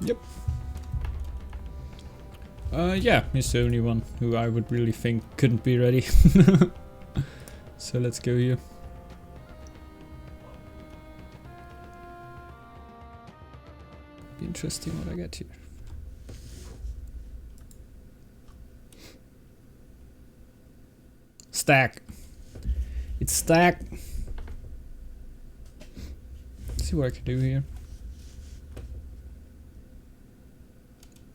Yep. Yeah, he's the only one who I would really think couldn't be ready. So let's go here. Be interesting what I get here. Stag. It's Stag. Let's see what I can do here.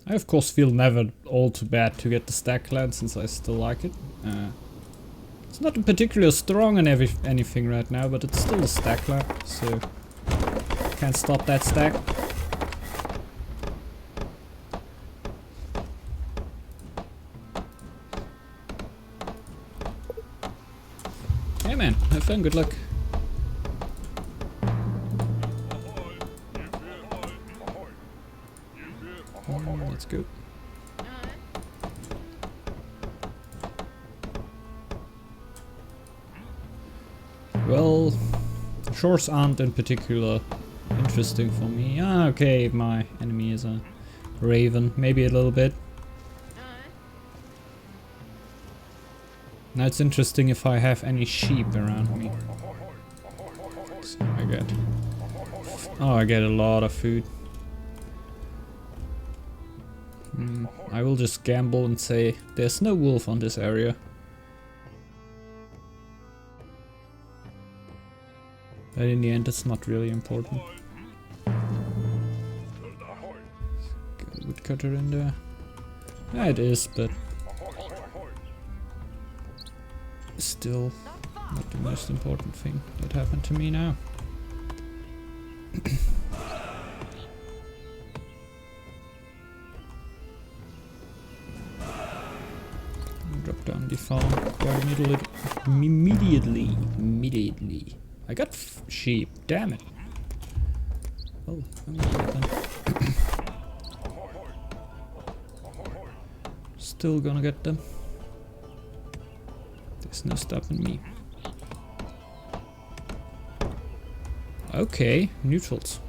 I of course feel never all too bad to get the Stag clan since I still like it. It's not particularly strong in anything right now, but it's still a Stag clan, so can't stop that Stag. Hey man, have fun, good luck. Let's go. Well, the shores aren't in particular interesting for me. Ah, okay, my enemy is a raven, maybe a little bit. Now it's interesting if I have any sheep around me. So I get a lot of food. I will just gamble and say there's no wolf on this area. But in the end it's not really important. Get a woodcutter in there. Yeah, it is, but still not the most important thing that happened to me now. Drop down the farm quite immediately. I got sheep, damn it. Oh, I'm gonna get them. Still gonna get them. There's no stopping me. Okay, neutrals.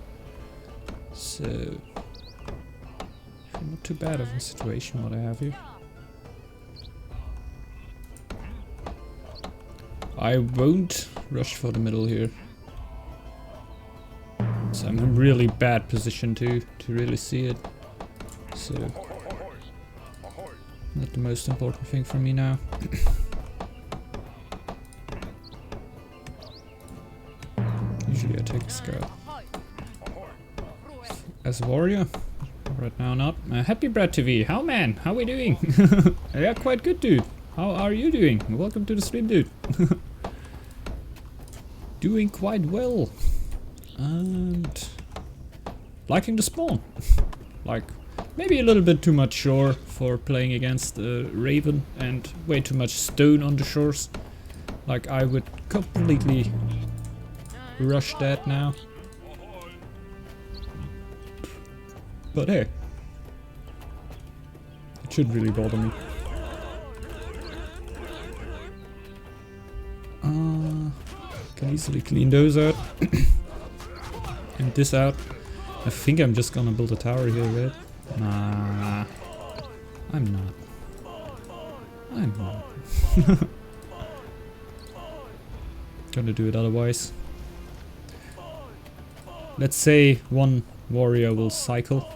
So, not too bad of a situation what I have here. I won't rush for the middle here. So I'm in a really bad position to really see it. So not the most important thing for me now. Usually I take a scout. As a warrior? Right now not. Happy Brad TV. How man? How we doing? Yeah, quite good dude. How are you doing? Welcome to the stream, dude. Doing quite well. And liking the spawn. Like, maybe a little bit too much shore for playing against Raven and way too much stone on the shores. Like, I would completely rush that now. But hey, it shouldn't really bother me. Can easily clean those out. And this out. I think I'm just gonna build a tower here, right? Nah. I'm not. Gonna do it otherwise. Let's say one warrior will cycle.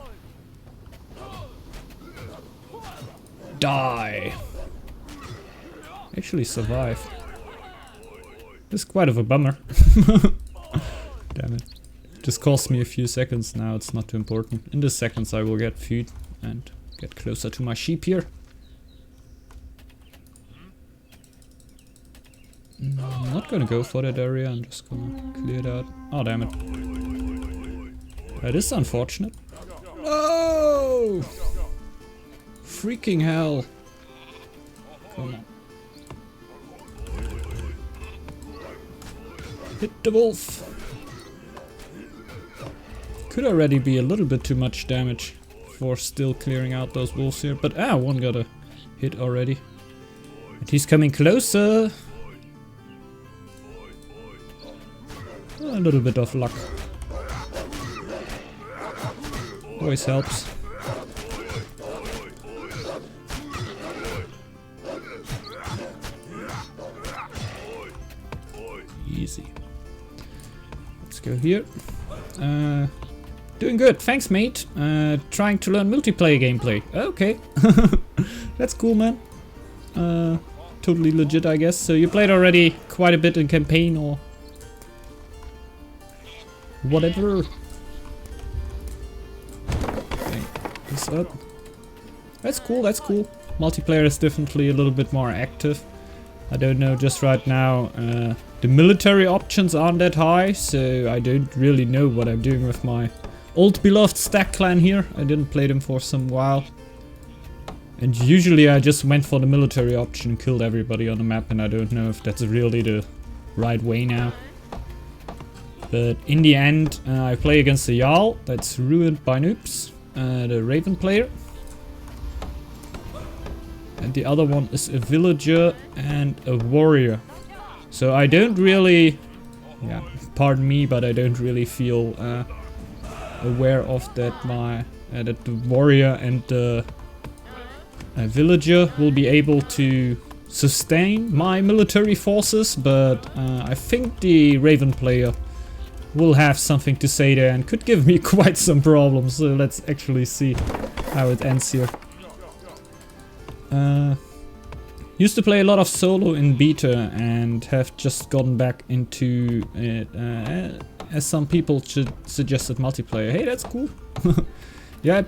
Die! Actually survive. This is quite of a bummer. Damn it. Just cost me a few seconds, now it's not too important. In the seconds I will get food and get closer to my sheep here. I'm not gonna go for that area, I'm just gonna clear it out. Oh damn it. That is unfortunate. No! Freaking hell. Come on. Hit the wolf. Could already be a little bit too much damage for still clearing out those wolves here. But one got a hit already. And he's coming closer. A little bit of luck. Always helps. Easy. Let's go here. Doing good, thanks mate. Trying to learn multiplayer gameplay. Okay. That's cool, man. Totally legit, I guess. So you played already quite a bit in campaign or whatever. Hang this up. That's cool, that's cool. Multiplayer is definitely a little bit more active. I don't know, just right now the military options aren't that high, so I don't really know what I'm doing with my old beloved Stag clan here. I didn't play them for some while. And usually I just went for the military option and killed everybody on the map, and I don't know if that's really the right way now. But in the end, I play against the Jarl, that's ruined by noobs, the Raven player. And the other one is a villager and a warrior. So I don't really, yeah, pardon me, but I don't really feel aware of that that the warrior and the villager will be able to sustain my military forces, but I think the Raven player will have something to say there and could give me quite some problems. So let's actually see how it ends here. Used to play a lot of solo in beta and have just gotten back into it as some people suggested multiplayer. Hey, that's cool. Yeah,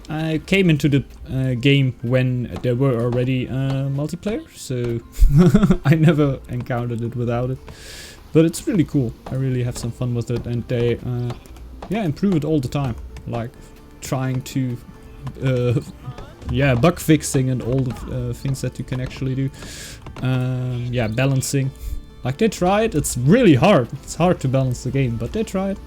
I came into the game when there were already multiplayer, so I never encountered it without it. But it's really cool. I really have some fun with it, and they yeah, improve it all the time. Like trying to yeah, bug fixing and all the things that you can actually do. Yeah, balancing. Like they tried. It's really hard. It's hard to balance the game, but they tried.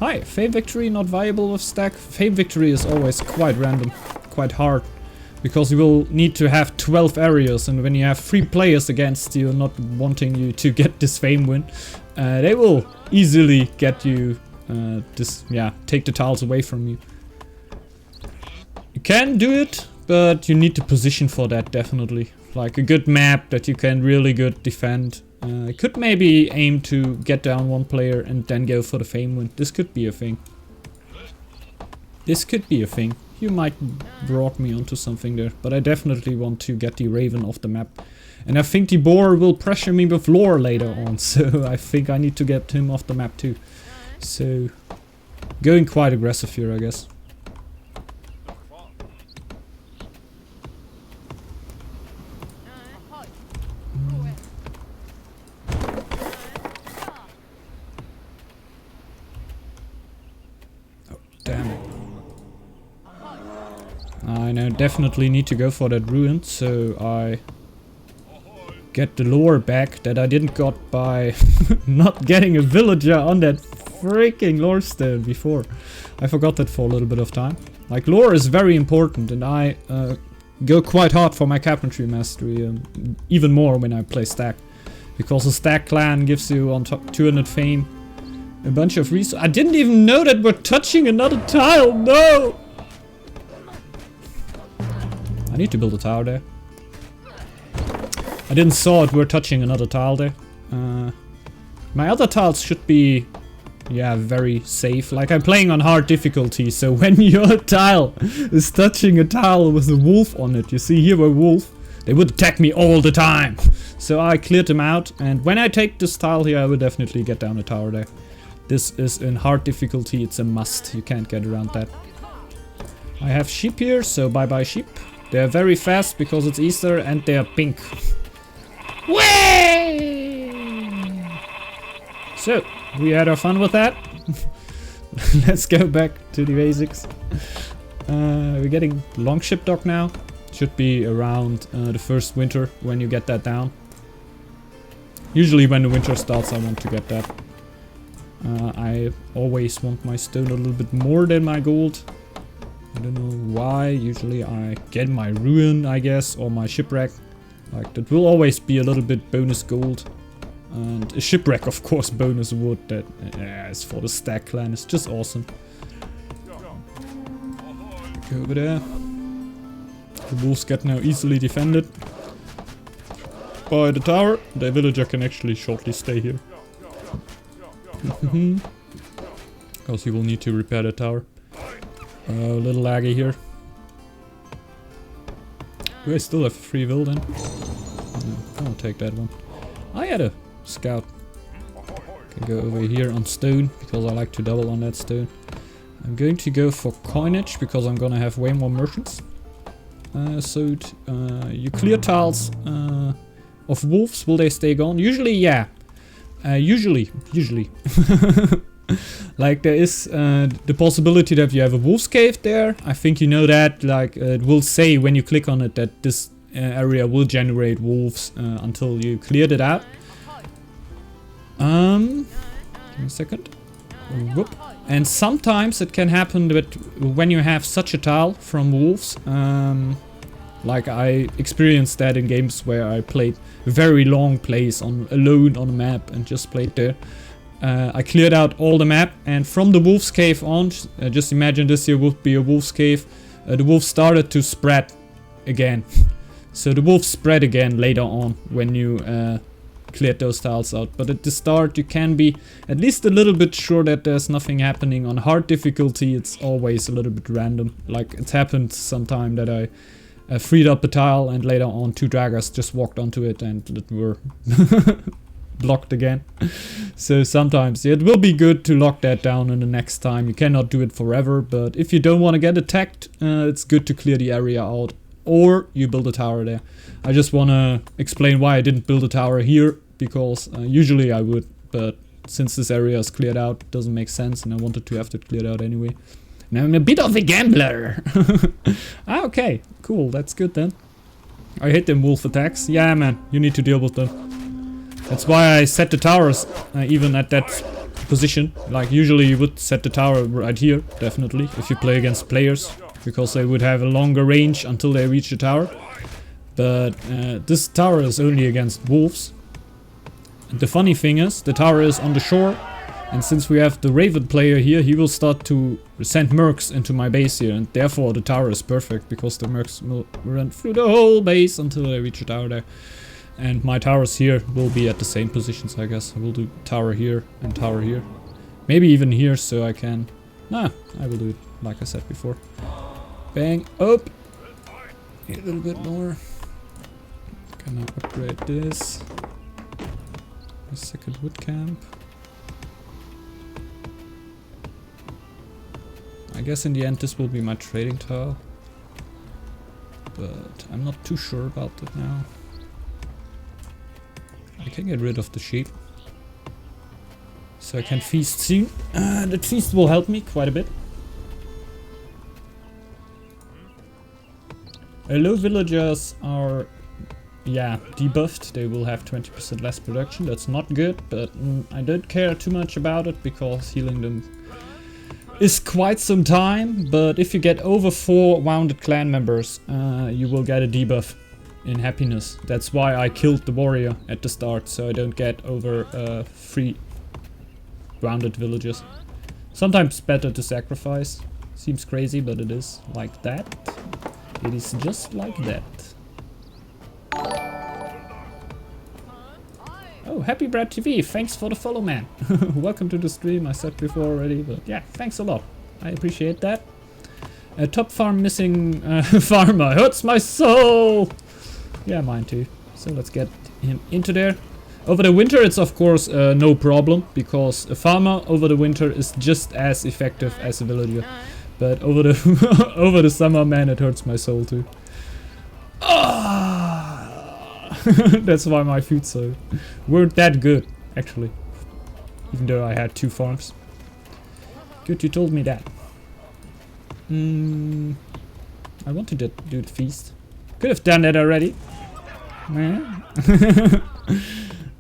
Hi, Fame Victory not viable with Stag. Fame Victory is always quite random, quite hard, because you will need to have 12 areas, and when you have 3 players against you not wanting you to get this fame win, they will easily get you, yeah, take the tiles away from you. You can do it, but you need to position for that, definitely. Like a good map that you can really good defend. Could maybe aim to get down one player and then go for the fame win. This could be a thing. This could be a thing. You might brought me onto something there, but I definitely want to get the Raven off the map. And I think the boar will pressure me with lore later on, so I think I need to get him off the map too. So, going quite aggressive here, I guess. Damn it. I now definitely need to go for that ruin, so I get the lore back that I didn't got by not getting a villager on that freaking lore stone before. I forgot that for a little bit of time. Like, lore is very important, and I go quite hard for my carpentry mastery, even more when I play Stag. Because the Stag clan gives you on top 200 fame, a bunch of resources. I didn't even know that we're touching another tile. No! I need to build a tower there. I didn't saw it. We're touching another tile there. My other tiles should be, yeah, very safe. Like, I'm playing on hard difficulty, so when your tile is touching a tile with a wolf on it, you see here a wolf, they would attack me all the time. So I cleared them out, and when I take this tile here, I will definitely get down a tower there. This is in hard difficulty, it's a must, you can't get around that. I have sheep here, so bye bye sheep. They're very fast because it's Easter and they're pink. Way! So, we had our fun with that. Let's go back to the basics. We're getting long ship dock now. Should be around the first winter when you get that down. Usually when the winter starts I want to get that. I always want my stone a little bit more than my gold. I don't know why. Usually I get my ruin, I guess, or my shipwreck. Like, that will always be a little bit bonus gold. And a shipwreck, of course, bonus wood. That is for the Stag clan. It's just awesome. Go over there. The wolves get now easily defended by the tower. The villager can actually shortly stay here. Because he will need to repair the tower. A little laggy here. Do I still have free will then? No, I'll take that one. I had a scout. Can go over here on stone because I like to double on that stone. I'm going to go for coinage because I'm gonna have way more merchants. You clear tiles of wolves. Will they stay gone? Usually, yeah. Usually. Like there is the possibility that you have a wolf's cave there. I think you know that. Like it will say when you click on it that this area will generate wolves until you cleared it out. Give me a second. Whoop. And sometimes it can happen that when you have such a tile from wolves, like I experienced that in games where I played very long plays alone on a map and just played there. I cleared out all the map, and from the wolf's cave on, just imagine this here would be a wolf's cave, the wolves started to spread again. So the wolves spread again later on when you cleared those tiles out. But at the start you can be at least a little bit sure that there's nothing happening. On hard difficulty it's always a little bit random. Like it's happened sometime that I freed up a tile and later on 2 daggers just walked onto it and it were blocked again. So sometimes it will be good to lock that down in the next time. You cannot do it forever, but if you don't want to get attacked, it's good to clear the area out. Or you build a tower there. I just want to explain why I didn't build a tower here, because usually I would, but since this area is cleared out, it doesn't make sense, and I wanted to have it cleared out anyway. And I'm a bit of a gambler. Okay, cool, that's good then. I hate them wolf attacks. Yeah, man, you need to deal with them. That's why I set the towers even at that position. Like usually you would set the tower right here, definitely, if you play against players, because they would have a longer range until they reach the tower. But this tower is only against wolves. And the funny thing is, the tower is on the shore, and since we have the Raven player here, he will start to send mercs into my base here, and therefore the tower is perfect, because the mercs will run through the whole base until they reach the tower there. And my towers here will be at the same positions, I guess. I will do tower here and tower here. Maybe even here, so I can... Nah, I will do it like I said before. Bang, up! Need a little bit more. Can I upgrade this? A second wood camp. I guess in the end this will be my trading tile. But I'm not too sure about it now. I can get rid of the sheep. So I can feast soon. The feast will help me quite a bit. Low villagers are, yeah, debuffed. They will have 20% less production. That's not good, but I don't care too much about it because healing them is quite some time. But if you get over 4 wounded clan members, you will get a debuff in happiness. That's why I killed the warrior at the start, so I don't get over 3 wounded villagers. Sometimes better to sacrifice. Seems crazy, but it is like that. It is just like that. Oh, Happy Brad TV, thanks for the follow, man. Welcome to the stream, I said before already, but yeah, thanks a lot. I appreciate that. A top farm missing farmer hurts my soul. Yeah, mine too. So let's get him into there. Over the winter it's of course no problem, because a farmer over the winter is just as effective as a villager. But over the over the summer, man, it hurts my soul too. Ah! That's why my food so weren't that good, actually. Even though I had 2 farms. Good, you told me that. I wanted to do the feast. Could have done that already. Yeah.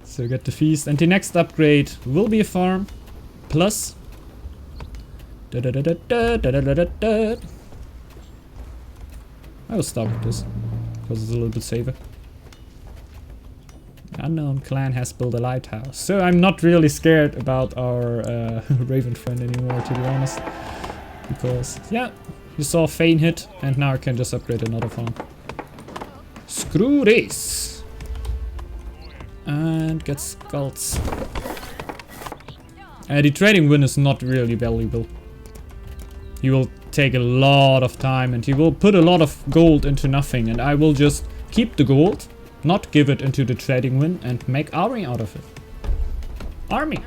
So get the feast, and the next upgrade will be a farm plus. I will start with this because it's a little bit safer. Unknown clan has built a lighthouse, so I'm not really scared about our Raven friend anymore, to be honest. Because yeah, You saw Fane hit, and now I can just upgrade another farm. Screw this! And get skulls. The trading win is not really valuable. He will take a lot of time and he will put a lot of gold into nothing, and I will just keep the gold, not give it into the trading win, and make army out of it. Army!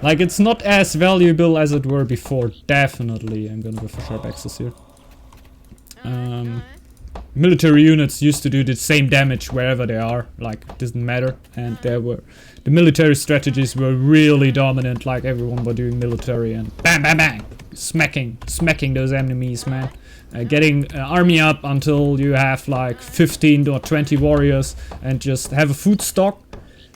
Like, it's not as valuable as it were before, definitely. I'm gonna go for sharp axes here. Military units used to do the same damage wherever they are, like, it doesn't matter. And the military strategies were really dominant, like everyone were doing military and bang, bang, bang, smacking those enemies, man. Getting an army up until you have like 15 or 20 warriors and just have a food stock,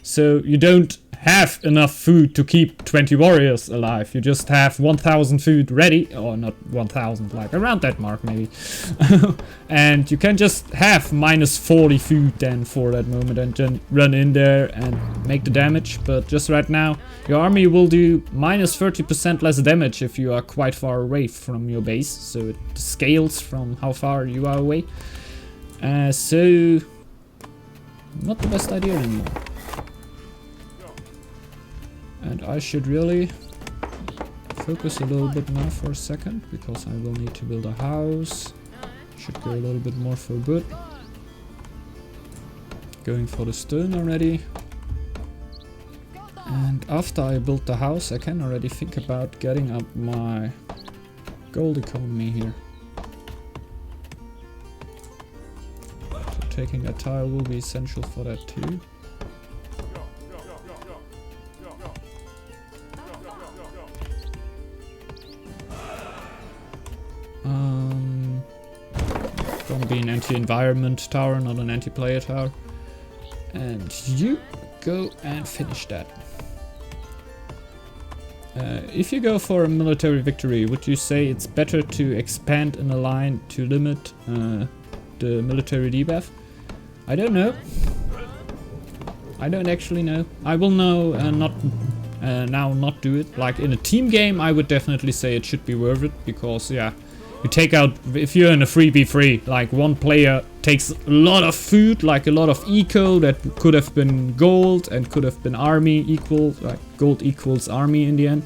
so you don't have enough food to keep 20 warriors alive. You just have 1000 food ready, or not 1000, like around that mark maybe. And you can just have minus 40 food then for that moment and then run in there and make the damage. But just right now your army will do minus 30% less damage if you are quite far away from your base, so it scales from how far you are away. So not the best idea anymore. And I should really focus a little bit now for a second, because I will need to build a house. Should go a little bit more for wood. Going for the stone already. And after I build the house, I can already think about getting up my gold economy here. So taking a tile will be essential for that too. Gonna be an anti-environment tower, not an anti-player tower. And you go and finish that. If you go for a military victory, would you say it's better to expand in a line to limit the military debuff? I don't know. I don't actually know. I will know not do it. Like in a team game, I would definitely say it should be worth it, because yeah, you take out, if you're in a 3v3, like one player takes a lot of food, like a lot of eco that could have been gold and could have been army equal, like gold equals army in the end.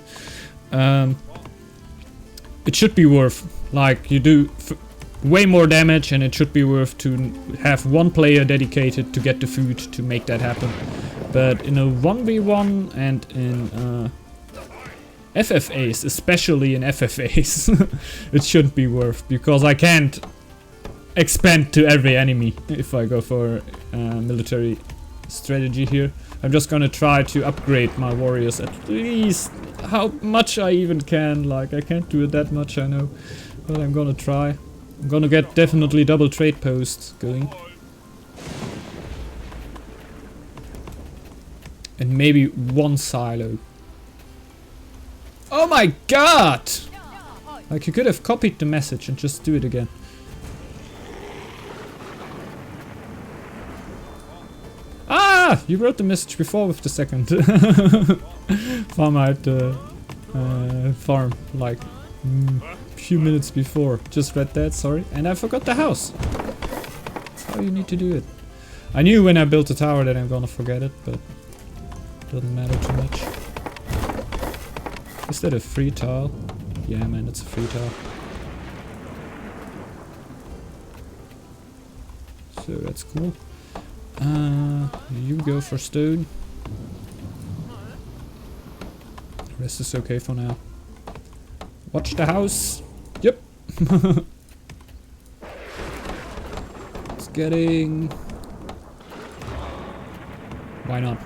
It should be worth, like you do way more damage, and it should be worth to have one player dedicated to get the food to make that happen. But in a 1v1 and in FFAs, especially in FFAs, it shouldn't be worth, because I can't expand to every enemy if I go for military strategy here. I'm just gonna try to upgrade my warriors at least how much I even can. Like, I can't do it that much, I know, but I'm gonna try. I'm gonna get definitely double trade posts going. And maybe one silo. Oh my god! Like, you could have copied the message and just do it again. Ah! You wrote the message before with the second farm out farm. Like, a few minutes before. Just read that, sorry. And I forgot the house. That's how you need to do it. I knew when I built the tower that I'm gonna forget it, but doesn't matter too much. Is that a free tile? Yeah, man, it's a free tile. So that's cool. You go for stone. The rest is okay for now. Watch the house. Yep. It's getting... Why not?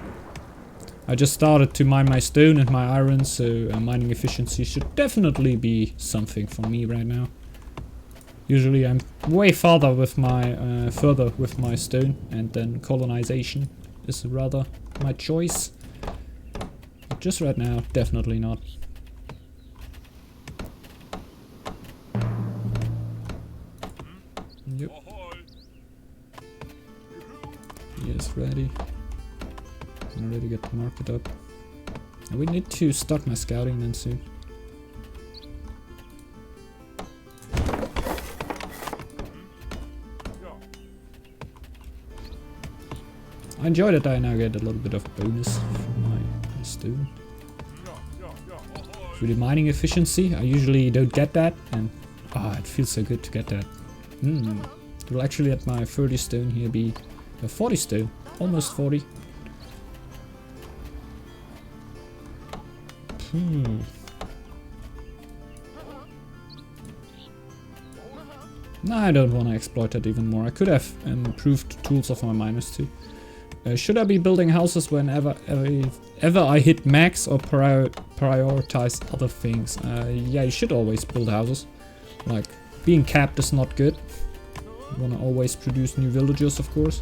I just started to mine my stone and my iron, so mining efficiency should definitely be something for me right now. Usually I'm way further with my stone, and then colonization is rather my choice. But just right now, definitely not. Yep. Yes, ready. Can already get the market up. And we need to start my scouting then soon. I enjoy that I now get a little bit of bonus from my stone. For the mining efficiency, I usually don't get that, and it feels so good to get that. It will actually at my 30 stone here be a 40 stone, almost 40. No, I don't want to exploit that even more. I could have improved tools of my miners too. Should I be building houses whenever ever I hit max, or prioritize other things? Yeah, you should always build houses. Like, being capped is not good. You want to always produce new villagers, of course.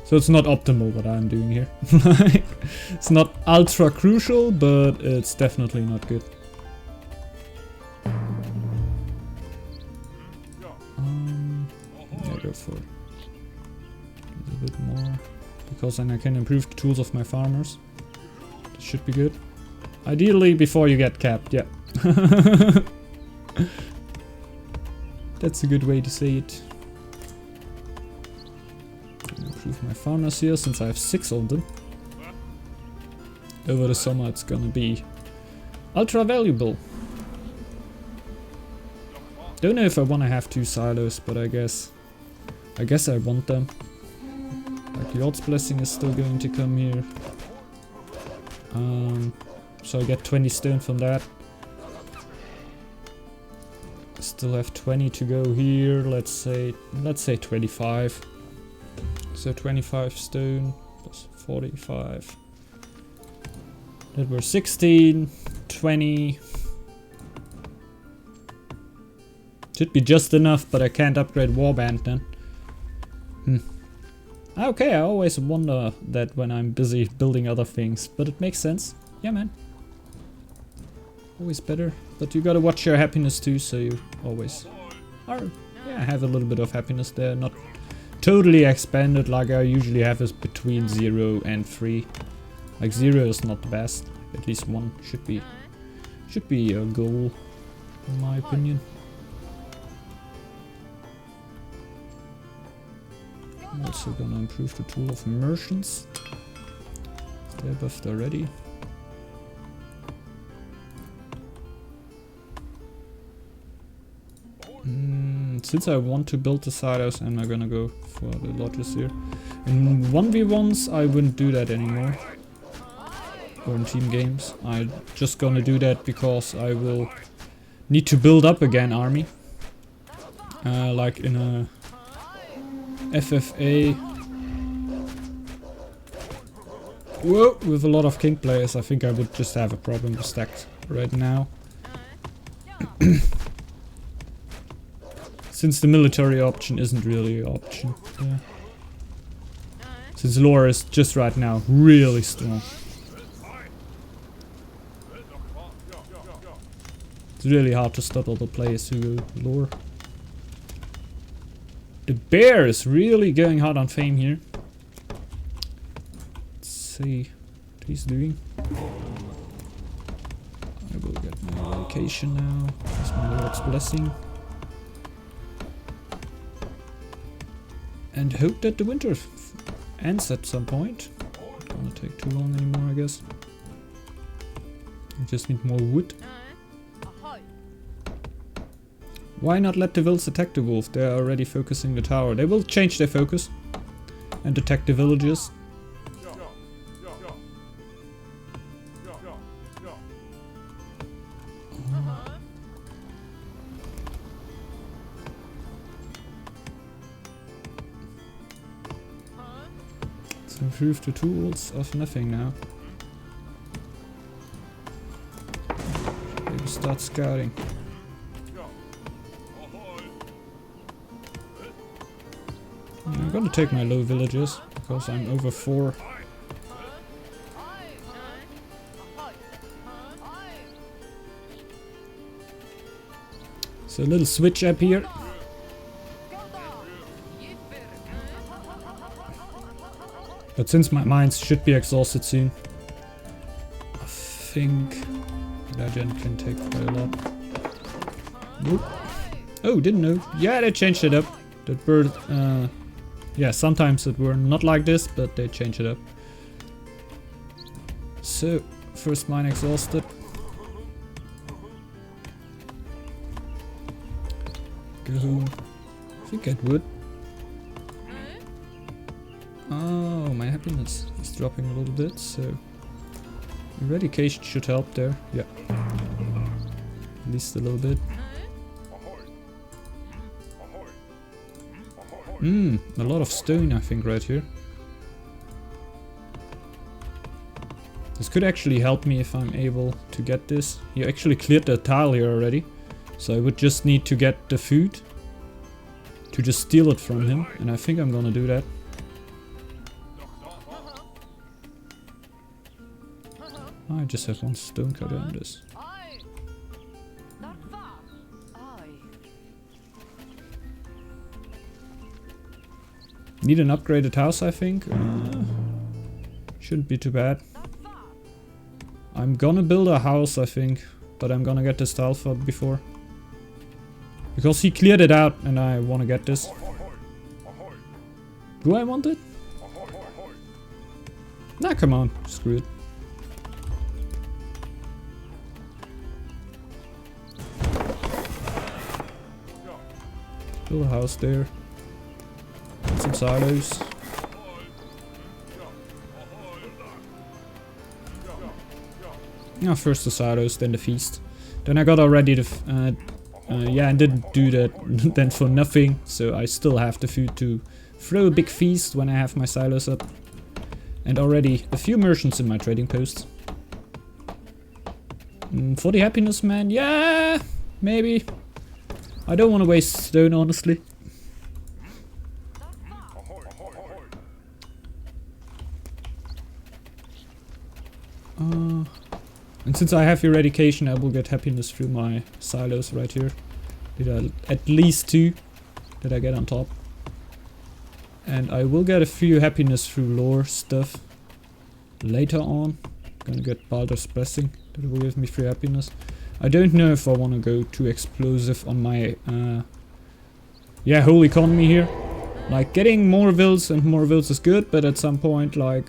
So it's not optimal what I'm doing here. It's not ultra crucial, but it's definitely not good. Yeah, go for it. A little bit more. Because then I can improve the tools of my farmers. This should be good. Ideally before you get capped, yeah. That's a good way to say it. Improve my farmers here since I have 6 of them. Over the summer it's gonna be ultra valuable. Don't know if I wanna have 2 silos, but I guess I want them. Like, Lord's Blessing is still going to come here. So I get 20 stone from that. Still have 20 to go here. Let's say 25. So 25 stone plus 45. That were 16, 20. Should be just enough, but I can't upgrade Warband then. Okay, I always wonder that when I'm busy building other things, but it makes sense. Yeah, man. Always better, but you gotta watch your happiness too, so you always have a little bit of happiness there, not totally expanded like I usually have is between 0 and 3. Like 0 is not the best, at least 1 should be a goal, in my opinion. I'm also gonna improve the tool of merchants. They're buffed already. Since I want to build the silos, I'm not gonna go for the lodges here. In 1v1s I wouldn't do that anymore. Or in team games. I'm just gonna do that because I will need to build up again army. Like in a FFA. Whoa, with a lot of king players, I think I would just have a problem with stacks right now. Since the military option isn't really an option. Yeah. Since lore is just right now really strong. It's really hard to stop all the players who go lore. The bear is really going hard on fame here. Let's see what he's doing. I will get my location now. That's my Lord's Blessing. And hope that the winter ends at some point. Not gonna take too long anymore, I guess. I just need more wood. Why not let the wolves attack the wolf? They're already focusing the tower. They will change their focus and attack the villagers. Let's improve the tools of nothing now. Maybe start scouting. I'm gonna take my low villagers because I'm over 4. So a little switch up here. But since my mines should be exhausted soon, I think that gen can take quite a lot. Nope. Oh, didn't know. Yeah, they changed it up. That bird, yeah, sometimes it were not like this, but they changed it up. So, first mine exhausted. Go home. I think it would. Oh, my happiness is dropping a little bit, so eradication should help there. Yeah, at least a little bit. A lot of stone, I think, right here. This could actually help me if I'm able to get this. He actually cleared the tile here already, so I would just need to get the food to just steal it from him, and I think I'm gonna do that. I just have one stone cutter on this. Need an upgraded house, I think. Shouldn't be too bad. I'm gonna build a house, I think, but I'm gonna get this tile for before. Because he cleared it out and I wanna get this. Do I want it? Nah, come on, screw it. Build a house there. Some silos. Yeah, first the silos, then the feast. Then I got already the yeah, and didn't do that then for nothing, so I still have the food to throw a big feast when I have my silos up. And already a few merchants in my trading post. For the happiness, man, yeah, maybe. I don't want to waste stone, honestly. And since I have eradication, I will get happiness through my silos right here. At least 2 that I get on top. And I will get a few happiness through lore stuff later on. Gonna get Baldur's Blessing, that will give me 3 happiness. I don't know if I want to go too explosive on my yeah, whole economy here. Like, getting more vills and more vills is good, but at some point, like,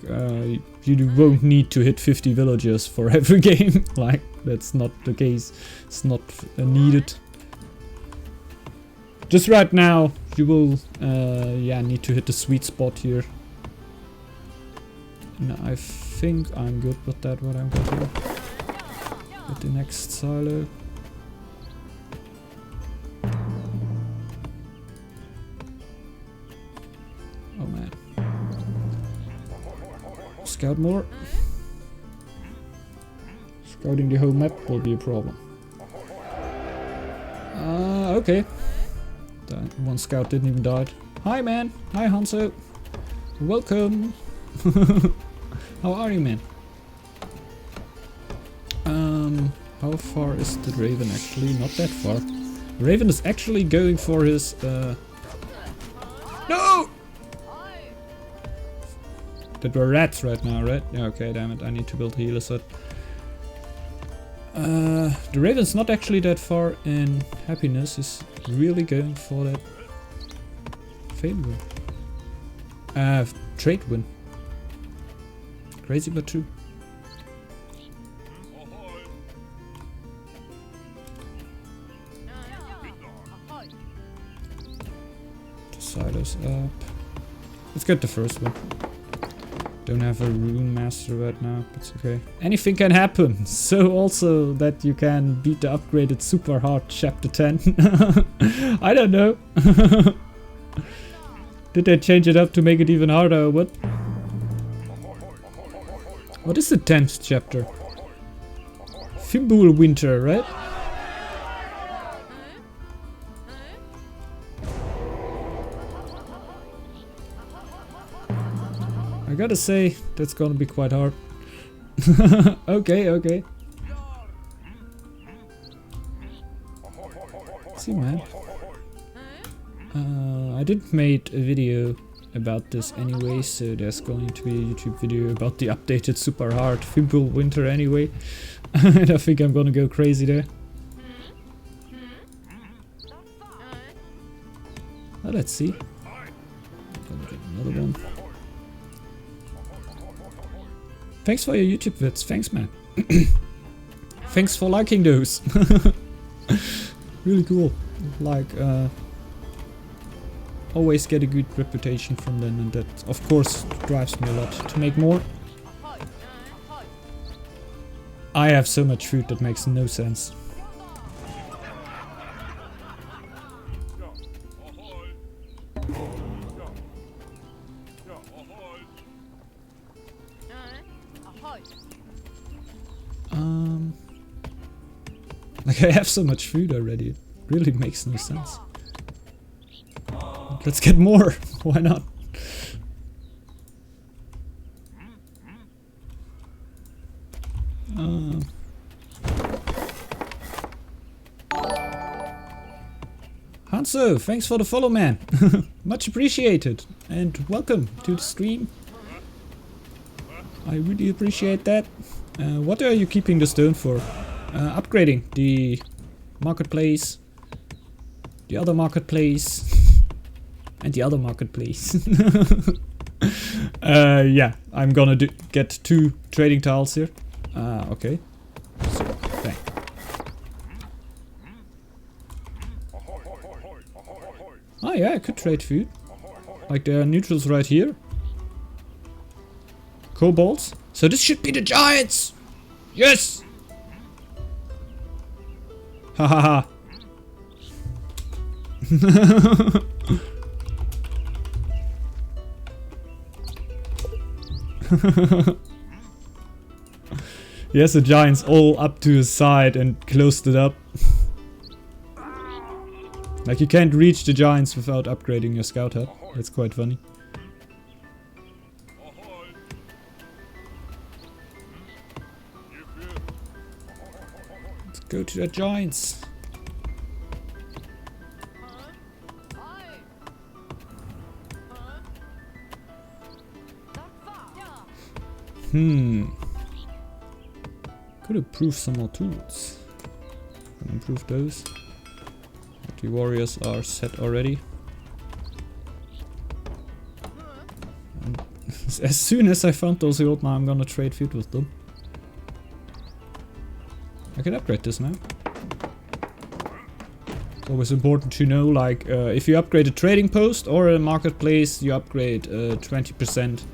you won't need to hit 50 villagers for every game. Like, that's not the case. It's not needed. Just right now, you will, yeah, need to hit the sweet spot here. And I think I'm good with that, what I'm going to do. Get the next silo. Oh man. Scout more. Scouting the whole map will be a problem. Okay. That one scout didn't even die. Hi man. Hi Hanso. Welcome. How are you, man? How far is the Raven actually? Not that far. The Raven is actually going for his No! That were rats right now, right? Yeah, okay, damn it. I need to build a healer set. The Raven's not actually that far in happiness. He's really going for that fame win. Trade win. Crazy but true. The silos up. Let's get the first one. Don't have a rune master right now, but it's okay. Anything can happen. So also that you can beat the upgraded super hard chapter 10. I don't know. Did they change it up to make it even harder or what? What is the 10th chapter? Fimbul Winter, right? I gotta say, that's gonna be quite hard. Okay, okay. See, man. I did made a video about this anyway, so there's going to be a YouTube video about the updated super hard Fimbul Winter anyway. And I think I'm gonna go crazy there. Well, let's see. Gonna get another one. Thanks for your YouTube vids, thanks man. Thanks for liking those. Really cool. Like, always get a good reputation from them, and that of course drives me a lot to make more. I have so much food that makes no sense. Like, I have so much food already, it really makes no sense. Let's get more, why not? Hanso, thanks for the follow, man. Much appreciated, and welcome to the stream. I really appreciate that. What are you keeping the stone for? Upgrading the marketplace, the other marketplace, and the other marketplace. Yeah, I'm gonna get 2 trading tiles here. Okay. So, bang. Oh yeah, I could trade food. Like, there are neutrals right here. Kobolds. So this should be the giants! Yes! Ha ha ha. Yes, the giants all up to his side and closed it up. Like, you can't reach the giants without upgrading your scout hut. That's quite funny. Let's go to the giants. Could improve some more tools. Can improve those. The warriors are set already. And as soon as I found those old, now I'm gonna trade food with them. I can upgrade this now. It's always important to know, like, if you upgrade a trading post or a marketplace, you upgrade 20%.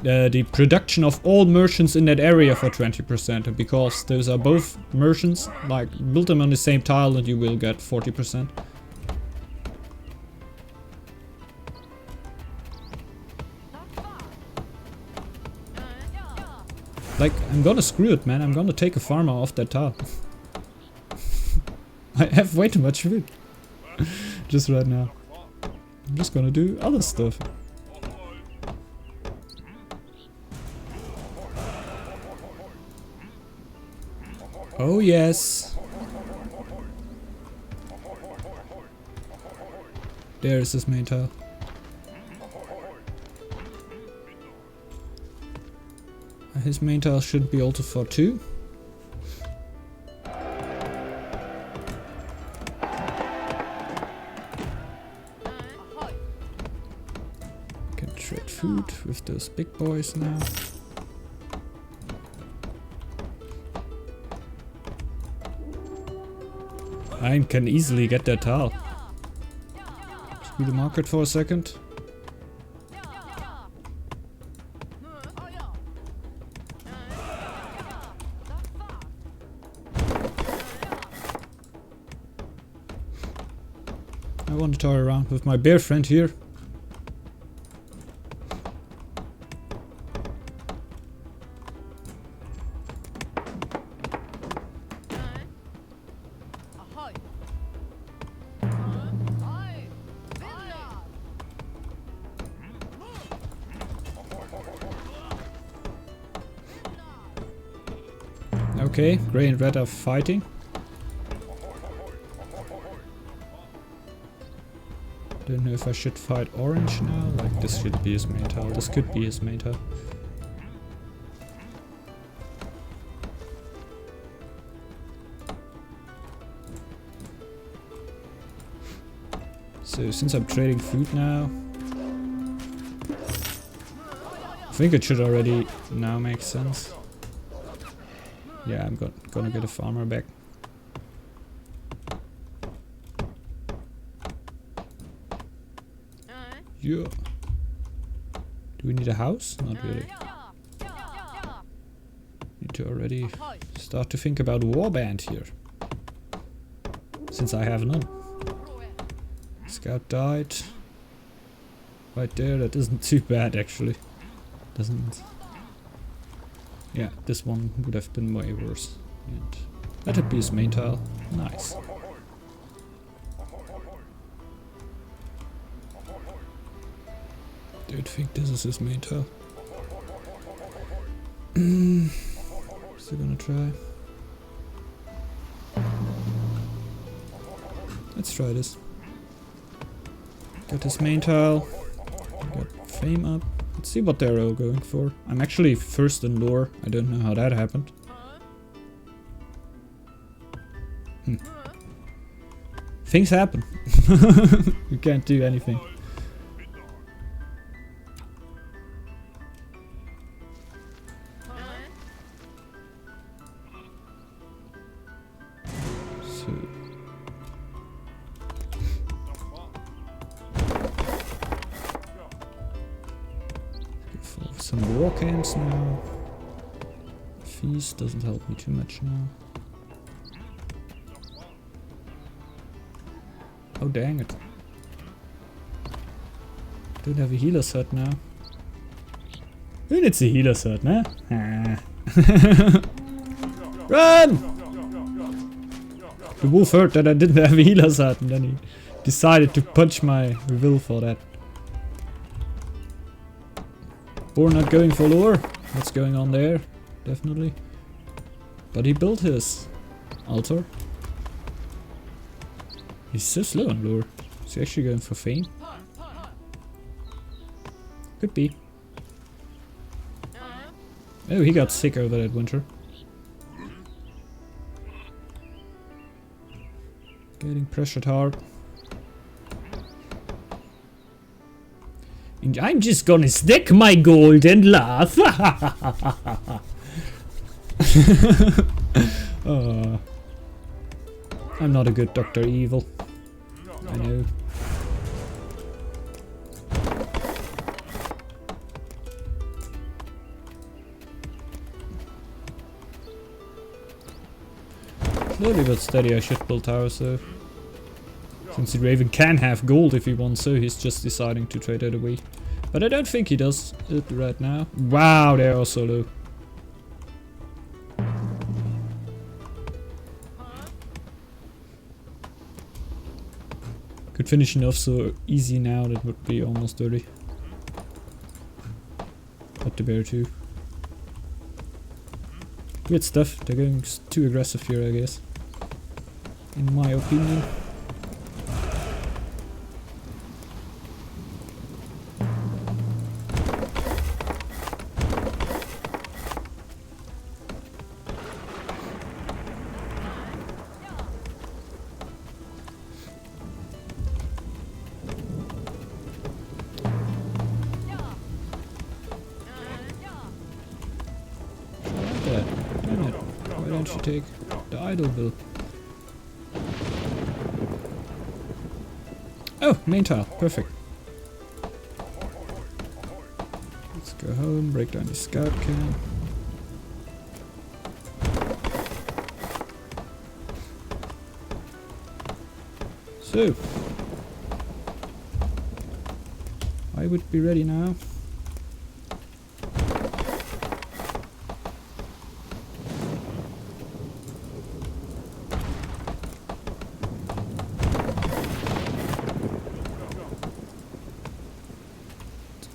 The production of all merchants in that area for 20%, and because those are both merchants, like, build them on the same tile and you will get 40%. Like, I'm gonna screw it, man. I'm gonna take a farmer off that tile. I have way too much food. Just right now. I'm just gonna do other stuff. Oh yes. There is his main tile. His main tile should be altered for 2. Can trade food with those big boys now. I can easily get that tile. Just be the market for a second. I want to toy around with my bear friend here. Okay, grey and red are fighting. Then know if I should fight orange now. Like, this should be his main tile. This could be his main tile. So, since I'm trading food now, I think it should already now make sense. Yeah, I'm gonna get a farmer back. Yeah. Do we need a house? Not really. Need to already start to think about warband here. Since I have none. Scout died. Right there, that isn't too bad actually. Doesn't... Yeah, this one would have been way worse. And that would be his main tile. Nice. Don't think this is his main tile. Still gonna try. Let's try this. Got his main tile. Got fame up. Let's see what they're all going for. I'm actually first in lore. I don't know how that happened. Things happen. You can't do anything. Some war camps now. Feast doesn't help me too much now. Oh dang it. Don't have a healer's hut now. Who needs a healer's hut, nah? Ah. Run! The wolf heard that I didn't have a healer's hut and then he decided to punch my will for that. Or not going for lure. What's going on there? Definitely. But he built his altar. He's so slow on lure. Is he actually going for fame? Could be. Oh, he got sick over that winter. Getting pressured hard. And I'm just gonna stick my gold and laugh. I'm not a good Dr. Evil. I know. Slowly but steady I should build towers though. Since the Raven can have gold if he wants, so he's just deciding to trade it away. But I don't think he does it right now. Wow, they're all so low. Could finish off so easy now, that would be almost dirty. But the bear too. Weird stuff, they're going too aggressive here I guess. In my opinion. Why don't you take the idle bill? Oh, main tile, perfect. Let's go home, break down the scout camp. So, I would be ready now.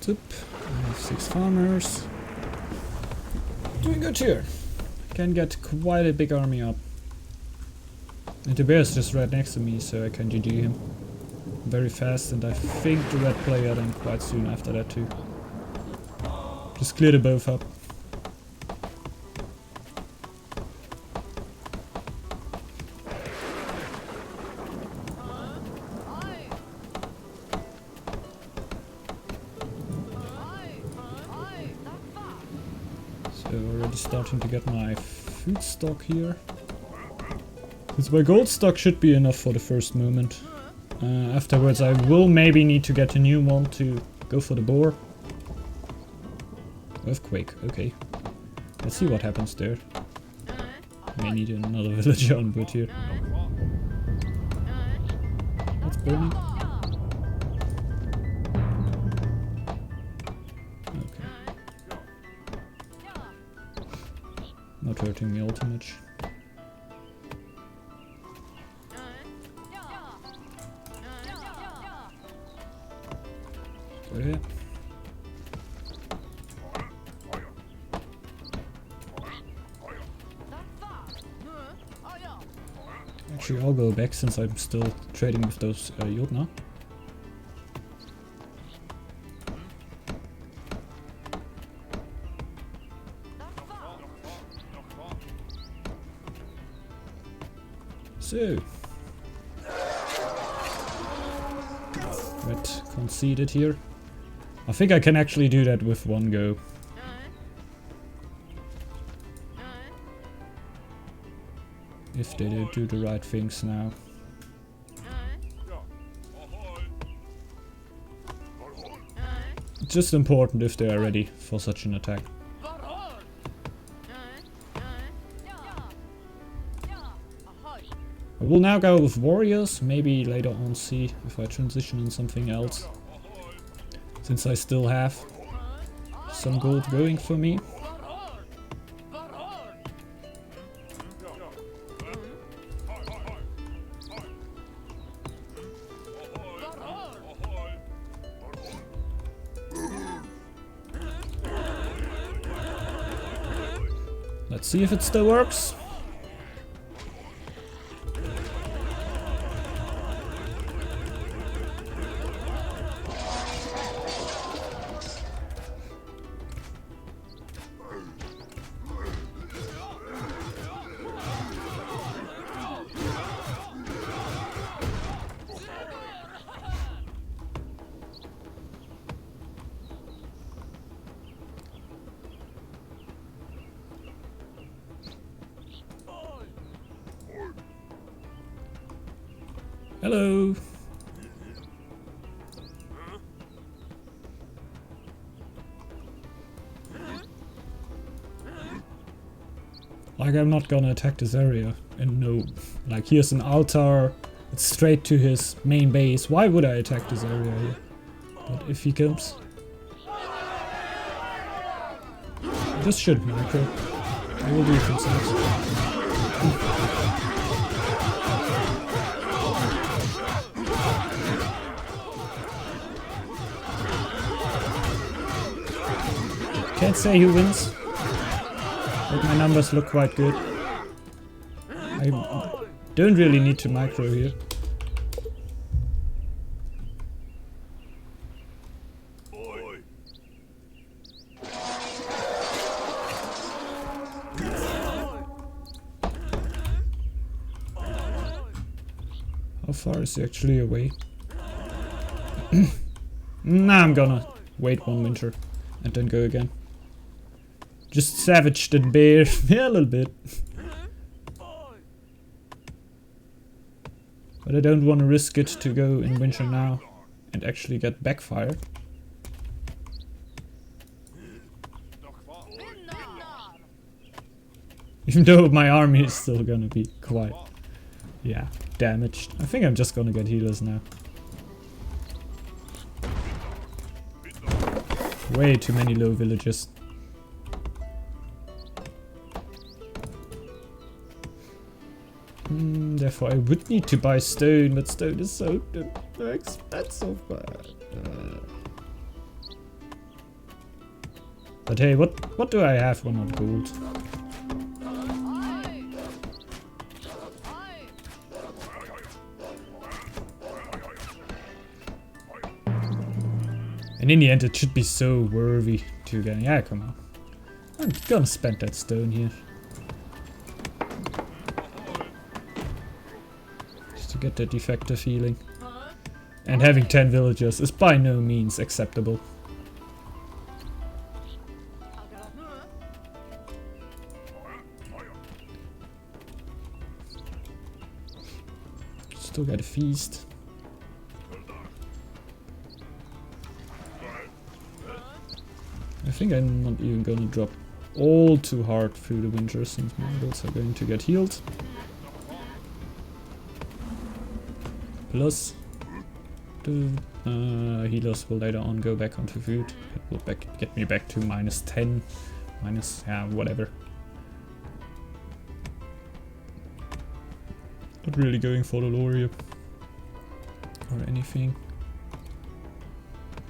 I have 6 farmers. Doing good here. Can get quite a big army up. And the bear is just right next to me, so I can GG him. very fast, and I think the red player then quite soon after that too. Just clear the both up. So already starting to get my food stock here. Because my gold stock should be enough for the first moment. Afterwards I will maybe need to get a new one to go for the boar. Earthquake, okay. Let's see what happens there. May need another villager on board here. What's burning? Okay. Not hurting me all too much. Okay. Actually, I'll go back since I'm still trading with those yield now. So, red conceded here. I think I can actually do that with one go. If they do the right things now. It's just important if they are ready for such an attack. I will now go with warriors, maybe later on see if I transition in something else. Since I still have some gold going for me. Let's see if it still works. Hello. Like, I'm not gonna attack this area. And no, like, here's an altar. It's straight to his main base. Why would I attack this area here? But if he comes... This should micro. I will do it themselves. Can't say who wins, but my numbers look quite good. I don't really need to micro here. How far is he actually away? Nah, I'm gonna wait one winter and then go again. Just savaged and bear. Yeah, a little bit. But I don't want to risk it to go in winter now and actually get backfire. Even though my army is still gonna be quite, yeah, damaged. I think I'm just gonna get healers now. Way too many low villages. Therefore I would need to buy stone, but stone is so expensive. But hey, what do I have for not gold? And in the end, it should be so worthy to get. Yeah, come on. I'm gonna spend that stone here. Just to get that defective feeling. And having 10 villagers is by no means acceptable. Still got a feast. I think I'm not even gonna drop all too hard through the winter since my builds are going to get healed. Plus, the healers will later on go back onto food. It will get me back to -10, yeah, whatever. Not really going for the lore here or anything.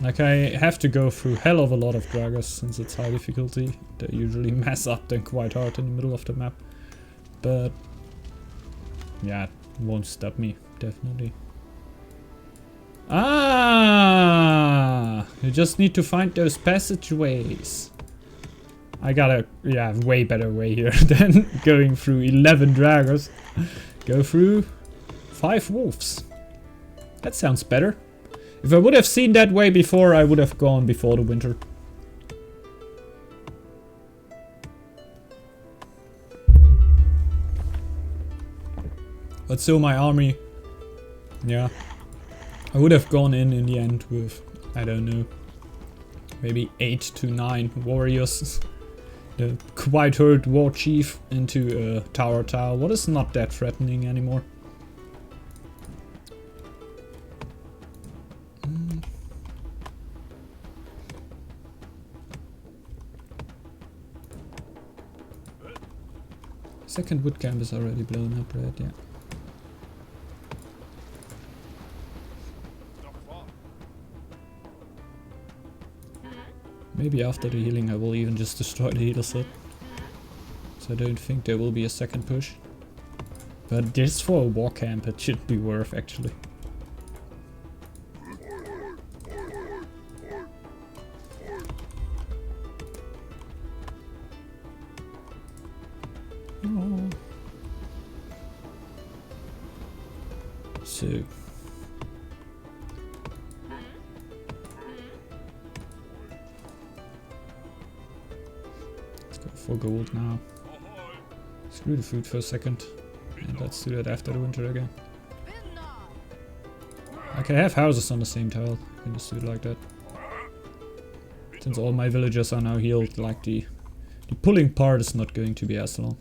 Like, I have to go through hell of a lot of draggers since it's high difficulty. They usually mess up then quite hard in the middle of the map. But yeah, it won't stop me, definitely. Ah! You just need to find those passageways. I got a way better way here than going through 11 draggers. Go through 5 wolves. That sounds better. If I would have seen that way before, I would have gone before the winter. But so my army, yeah, I would have gone in the end with, I don't know, maybe 8 to 9 warriors. The quite hurt war chief into a tower, what is not that threatening anymore. Second wood camp is already blown up, right? Yeah. Maybe after the healing I will even just destroy the healer set. So I don't think there will be a second push. But just for a war camp it should be worth actually. Oh. So for gold now. Screw the food for a second. And let's do that after the winter again. Okay, I have houses on the same tile. I can just do it like that. Since all my villagers are now healed, like the pulling part is not going to be as long.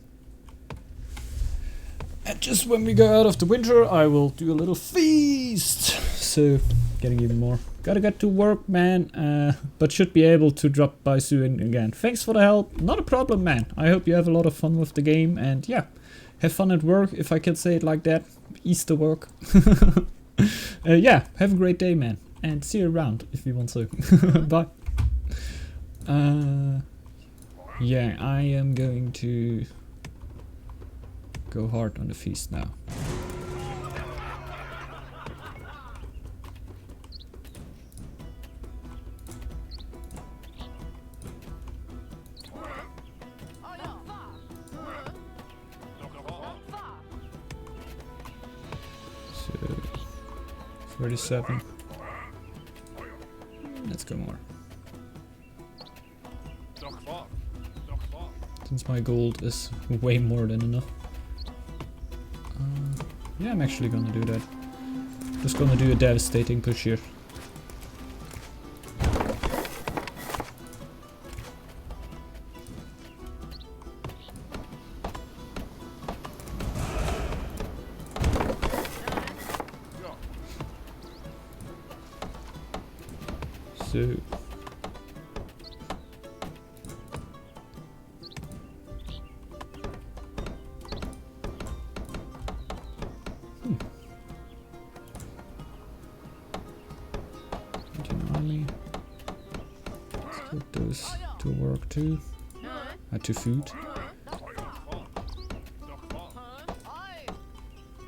And just when we go out of the winter, I will do a little feast. So, getting even more. Gotta get to work, man, but should be able to drop by soon again. Thanks for the help. Not a problem, man. I hope you have a lot of fun with the game, and yeah, have fun at work, if I can say it like that. Easter work. Yeah, have a great day, man, and see you around if you want to. Bye. Yeah, I am going to go hard on the feast now. So 37. Let's go more. Since my gold is way more than enough. Yeah, I'm actually gonna do that. Just gonna do a devastating push here. So army. Let's put those to work too. To food.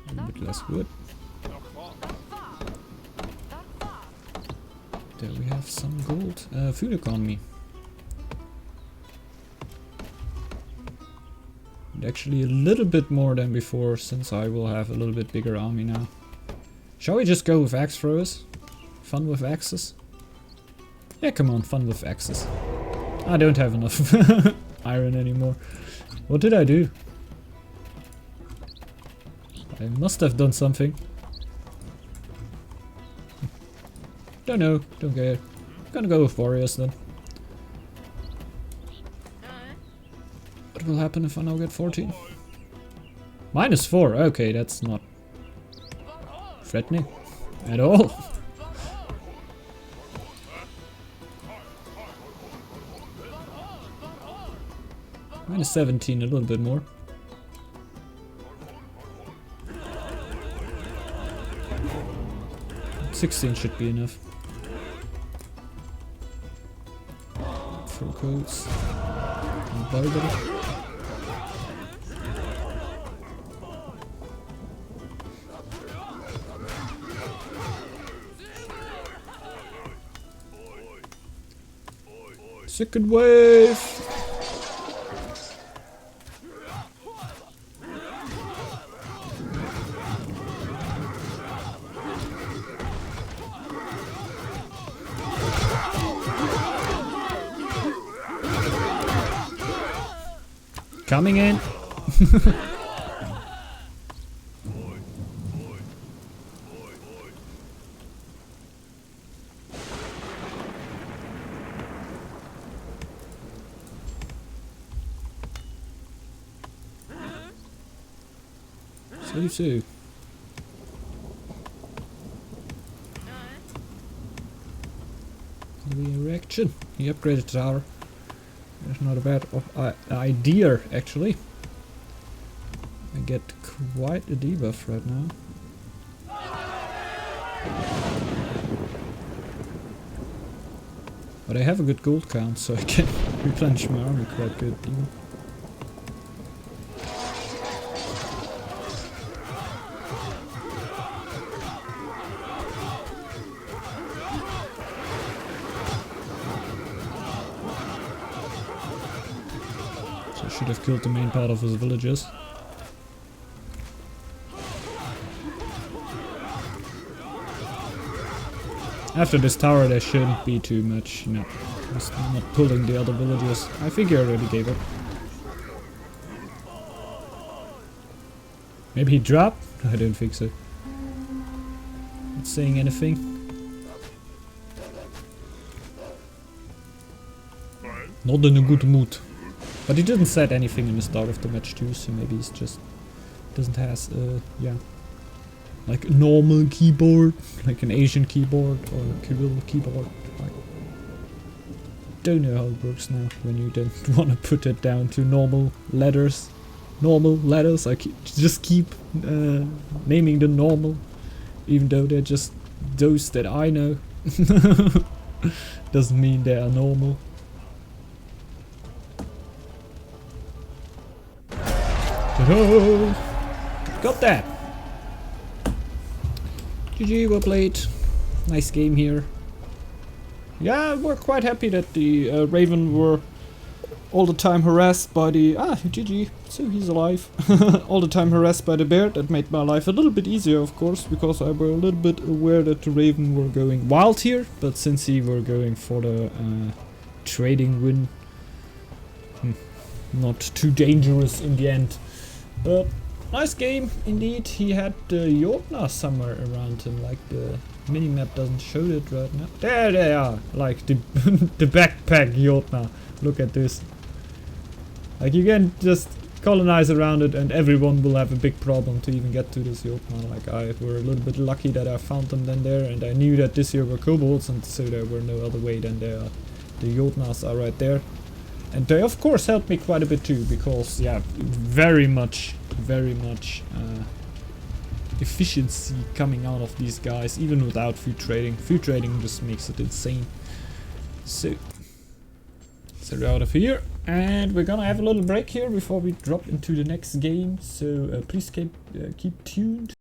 A bit less wood. there we have some gold. Food economy. And actually a little bit more than before, since I will have a little bit bigger army now. Shall we just go with axe throwers? Fun with axes? Yeah, come on, fun with axes. I don't have enough iron anymore. What did I do? I must have done something. Don't know, don't care. Gonna go with warriors then. What will happen if I now get 14? -4, okay, that's not threatening at all. -17, a little bit more. 16 should be enough. Fur coats. And barber. Second wave! Coming in! 32. The erection. He upgraded the tower. That's not a bad idea, actually. I get quite a debuff right now. But I have a good gold count, so I can replenish my army quite good. Even. Should have killed the main part of his villagers. After this tower there shouldn't be too much, you know, just not pulling the other villagers. I think he already gave up. Maybe he dropped? I don't think so. Not saying anything. Not in a good mood. But he didn't set anything in the start of the match too, so maybe he's just doesn't has yeah, like a normal keyboard, like an Asian keyboard or a Kirill keyboard. I don't know how it works now when you don't want to put it down to normal letters. Normal letters. I just keep naming them normal, even though they're just those that I know. Doesn't mean they are normal. Got that! GG, well played. Nice game here. Yeah, we're quite happy that the Raven were all the time harassed by the... GG, so he's alive. All the time harassed by the bear. That made my life a little bit easier, of course, because I were a little bit aware that the Raven were going wild here. But since he were going for the trading win, not too dangerous in the end. But nice game indeed. He had the Jotnar somewhere around him, like the minimap doesn't show it right now. There they are, like the the backpack Jotnar. Look at this. Like you can just colonize around it and everyone will have a big problem to even get to this Jotnar. Like I were a little bit lucky that I found them then there, and I knew that this year were kobolds, and so there were no other way than the Jotnars are right there. And they of course helped me quite a bit too, because yeah, very much efficiency coming out of these guys, even without food trading. Food trading just makes it insane. So we're out of here, and we're gonna have a little break here before we drop into the next game. So please keep tuned.